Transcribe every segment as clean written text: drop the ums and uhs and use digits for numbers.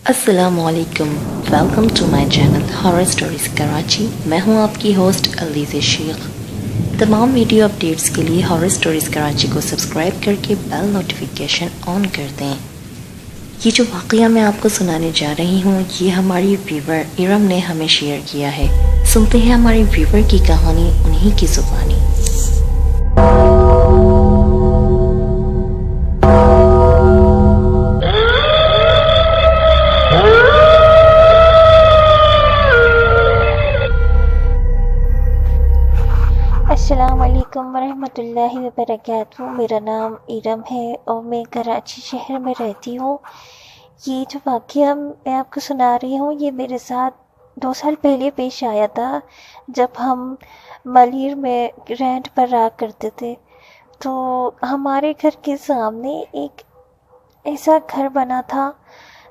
السلام علیکم، welcome to my channel horror stories Karachi. میں ہوں آپ کی ہوسٹ علیز شیخ۔ تمام ویڈیو اپڈیٹس کے لیے ہارر سٹوریز کراچی کو سبسکرائب کر کے بیل نوٹیفیکیشن آن کر دیں۔ یہ جو واقعہ میں آپ کو سنانے جا رہی ہوں، یہ ہماری ویور ارم نے ہمیں شیئر کیا ہے۔ سنتے ہیں ہماری ویور کی کہانی انہی کی زبانی۔ السلام علیکم ورحمۃ اللہ وبرکاتہ۔ میرا نام ارم ہے اور میں کراچی شہر میں رہتی ہوں۔ یہ جو واقعہ میں آپ کو سنا رہی ہوں، یہ میرے ساتھ 2 سال پہلے پیش آیا تھا، جب ہم ملیر میں رینٹ پر رہا کرتے تھے۔ تو ہمارے گھر کے سامنے ایک ایسا گھر بنا تھا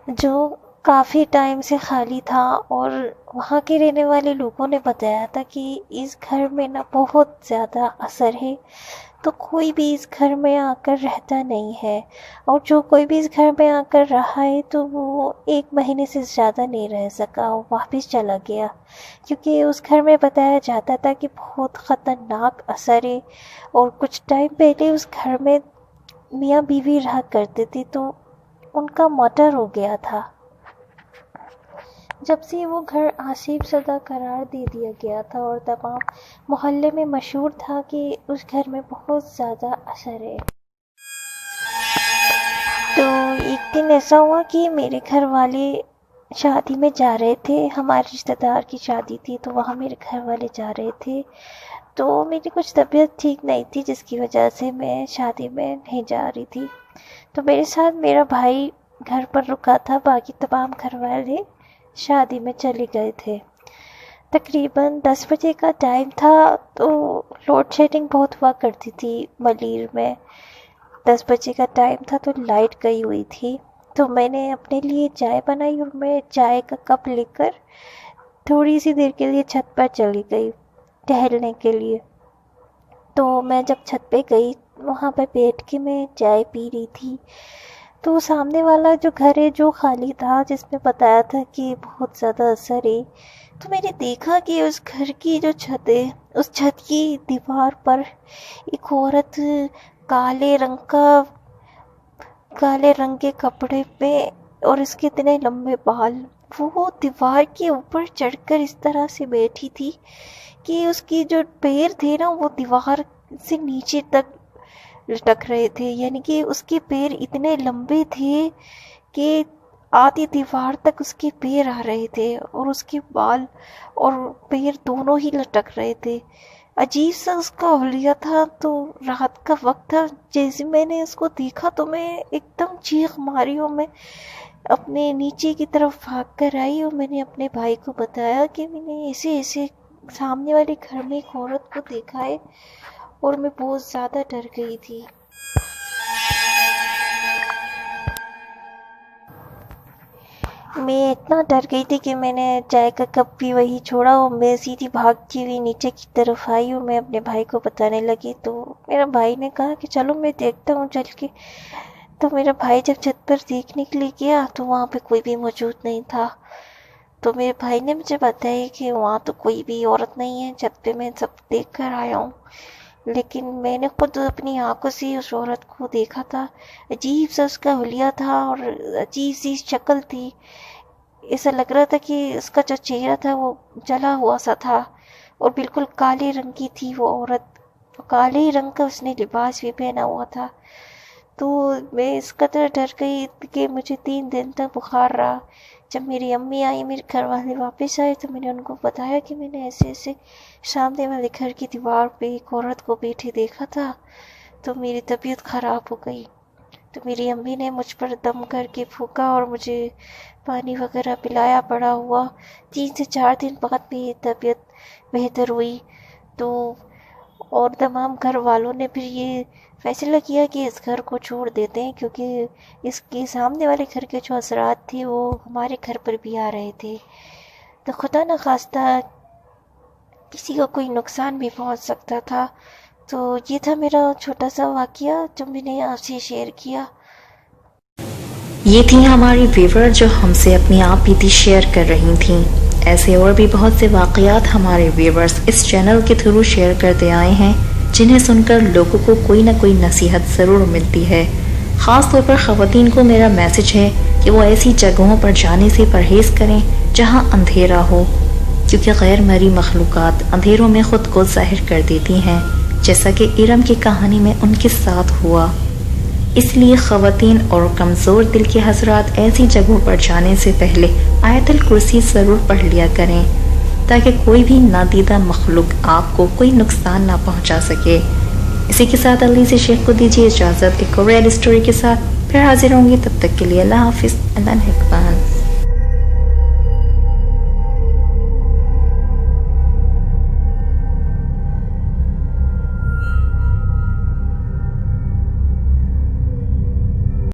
جو کافی ٹائم سے خالی تھا، اور وہاں کے رہنے والے لوگوں نے بتایا تھا کہ اس گھر میں نا بہت زیادہ اثر ہے، تو کوئی بھی اس گھر میں آ کر رہتا نہیں ہے، اور جو کوئی بھی اس گھر میں آ کر رہا ہے تو وہ 1 مہینے سے زیادہ نہیں رہ سکا اور واپس چلا گیا، کیونکہ اس گھر میں بتایا جاتا تھا کہ بہت خطرناک اثر ہے۔ اور کچھ ٹائم پہلے اس گھر میں میاں بیوی رہا کرتے تھے، تو ان کا مرڈر ہو گیا تھا۔ جب سے وہ گھر آسیب زدہ قرار دے دیا گیا تھا، اور تمام محلے میں مشہور تھا کہ اس گھر میں بہت زیادہ اثر ہے۔ تو ایک دن ایسا ہوا کہ میرے گھر والے شادی میں جا رہے تھے، ہمارے رشتہ دار کی شادی تھی، تو وہاں میرے گھر والے جا رہے تھے۔ تو میری کچھ طبیعت ٹھیک نہیں تھی، جس کی وجہ سے میں شادی میں نہیں جا رہی تھی۔ تو میرے ساتھ میرا بھائی گھر پر رکا تھا، باقی تمام گھر والے شادی میں چلے گئے تھے۔ تقریباً 10 بجے کا ٹائم تھا، تو لوڈ شیڈنگ بہت ہوا کرتی تھی ملیر میں۔ 10 بجے کا ٹائم تھا تو لائٹ گئی ہوئی تھی، تو میں نے اپنے لیے چائے بنائی، اور میں چائے کا کپ لے کر تھوڑی سی دیر کے لیے چھت پر چلی گئی ٹہلنے کے لیے۔ تو میں جب چھت پہ گئی، وہاں پہ بیٹھ کے میں چائے پی رہی تھی، تو سامنے والا جو گھر ہے جو خالی تھا، جس میں بتایا تھا کہ بہت زیادہ اثر ہے، تو میں نے دیکھا کہ اس گھر کی جو چھت ہے، اس چھت کی دیوار پر ایک عورت کالے رنگ کے کپڑے پہ، اور اس کے اتنے لمبے بال، وہ دیوار کے اوپر چڑھ کر اس طرح سے بیٹھی تھی کہ اس کی جو پیر تھے نا، وہ دیوار سے نیچے تک لٹک رہے تھے، یعنی کہ اس کے پیر اتنے لمبے تھے کہ آدھی دیوار تک اس کے پیر آ رہے تھے، اور اس کے بال اور پیر دونوں ہی لٹک رہے تھے۔ عجیب سا اس کا حلیہ تھا۔ تو رات کا وقت تھا، جیسے میں نے اس کو دیکھا تو میں ایک دم چیخ ماری، اور میں اپنے نیچے کی طرف بھاگ کر آئی، اور میں نے اپنے بھائی کو بتایا کہ میں نے ایسے سامنے والے گھر میں ایک عورت کو دیکھا ہے، اور میں بہت زیادہ ڈر گئی تھی۔ میں اتنا ڈر گئی تھی کہ میں نے چائے کا کپ بھی وہی چھوڑا، اور میں سیدھی بھاگتی ہوئی نیچے کی طرف آئی، اور میں اپنے بھائی کو بتانے لگی۔ تو میرا بھائی نے کہا کہ چلو میں دیکھتا ہوں چل کے۔ تو میرا بھائی جب چھت پر دیکھنے کے لیے گیا تو وہاں پہ کوئی بھی موجود نہیں تھا۔ تو میرے بھائی نے مجھے بتایا کہ وہاں تو کوئی بھی عورت نہیں ہے، چھت پہ میں سب دیکھ کر آیا ہوں، لیکن میں نے خود اپنی آنکھوں سے اس عورت کو دیکھا تھا۔ عجیب سا اس کا حلیہ تھا، اور عجیب سی شکل تھی، ایسا لگ رہا تھا کہ اس کا جو چہرہ تھا وہ جلا ہوا سا تھا، اور بالکل کالے رنگ کی تھی وہ عورت، کالے ہی رنگ کا اس نے لباس بھی پہنا ہوا تھا۔ تو میں اس قدر ڈر گئی کہ مجھے 3 دن تک بخار رہا۔ جب میری امی آئی، میرے گھر والے واپس آئے، تو میں نے ان کو بتایا کہ میں نے ایسے سامنے والے گھر کی دیوار پہ ایک عورت کو بیٹھے دیکھا تھا، تو میری طبیعت خراب ہو گئی۔ تو میری امی نے مجھ پر دم کر کے پھونکا، اور مجھے پانی وغیرہ پلایا پڑا ہوا۔ 3 سے 4 دن بعد میری طبیعت بہتر ہوئی۔ تو اور تمام گھر والوں نے پھر یہ فیصلہ کیا کہ اس گھر کو چھوڑ دیتے ہیں، کیونکہ اس کے سامنے والے گھر کے جو اثرات تھے وہ ہمارے گھر پر بھی آ رہے تھے، تو خدا نخواستہ کسی کو کوئی نقصان بھی پہنچ سکتا تھا۔ تو یہ تھا میرا چھوٹا سا واقعہ جو میں نے آپ سے شیئر کیا۔ یہ تھیں ہماری ویور جو ہم سے اپنی آپ بیتی شیئر کر رہی تھیں۔ ایسے اور بھی بہت سے واقعات ہمارے ویورز اس چینل کے تھرو شیئر کرتے آئے ہیں، جنہیں سن کر لوگوں کو کوئی نہ کوئی نصیحت ضرور ملتی ہے۔ خاص طور پر خواتین کو میرا میسج ہے کہ وہ ایسی جگہوں پر جانے سے پرہیز کریں جہاں اندھیرا ہو، کیونکہ غیر مرئی مخلوقات اندھیروں میں خود کو ظاہر کر دیتی ہیں، جیسا کہ ارم کی کہانی میں ان کے ساتھ ہوا۔ اس لیے خواتین اور کمزور دل کے حضرات ایسی جگہوں پر جانے سے پہلے آیت الکرسی ضرور پڑھ لیا کریں، تاکہ کوئی بھی نادیدہ مخلوق آپ کو کوئی نقصان نہ پہنچا سکے۔ اسی کے ساتھ علیز شیخ کو دیجیے اجازت ایک اور ریئل اسٹوری کے ساتھ پھر حاضر ہوں گی، تب تک کے لیے اللہ حافظ، اللہ نگہبان۔